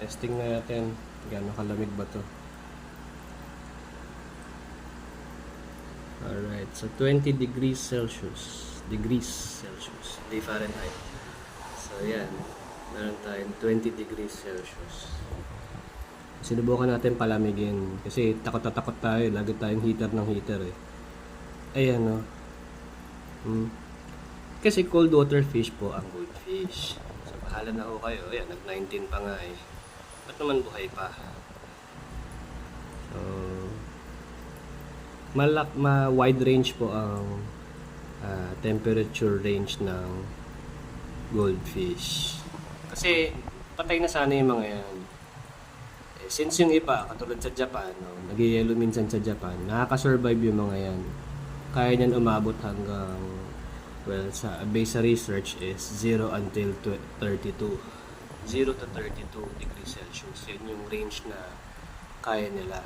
Testing natin. Gaano kalamig ba to? Alright, so 20 degrees Celsius. Hindi Fahrenheit. So, yan. Meron tayong 20 degrees Celsius. Sinubukan natin palamigin. Kasi takot na takot tayo. Lagi tayong heater ng heater eh. Ayan o. Kasi cold water fish po ang goldfish. So, bahala na ho kayo. Ayan, nag-19 pa nga eh. Ba't naman buhay pa? So, wide range po ang temperature range ng goldfish. Kasi patay na sana yung mga yan. Eh, since yung iba, katulad sa Japan, no, nag-yellow minsan sa Japan, nakaka-survive yung mga yan. Kaya niyan umabot hanggang, well, base sa research is 0 until 32. 0 to 32 degrees Celsius. Yan yung range na kaya nila.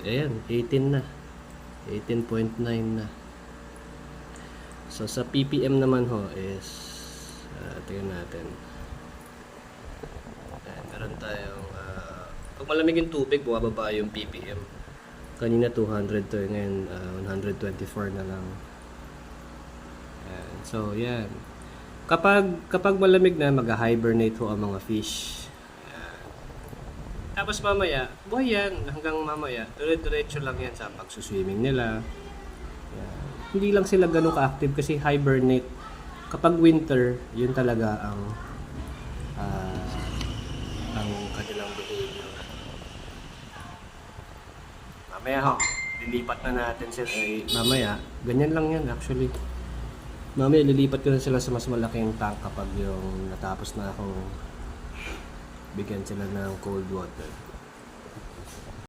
Ayan, 18 na. 18.9 na. So, sa ppm naman ho is, tingnan natin. Ayan, meron tayong, pag malamig yung tubig, bumababa yung ppm. Kanina 200 to, ngayon 124 na lang. Ayan, so, yan. Kapag malamig na, mag-hibernate ho ang mga fish. Tapos mamaya, buhay yan hanggang mamaya. Dire-diretso lang yan sa pagsuswimming nila. Yan. Hindi lang sila ganun ka-active kasi hibernate. Kapag winter, yun talaga ang kanilang behavior. Mamaya ho, lilipat na natin sila. Mamaya, ganyan lang yan actually. Mamaya lilipat ko na sila sa mas malaking tank kapag yung natapos na akong bigyan sila ng cold water.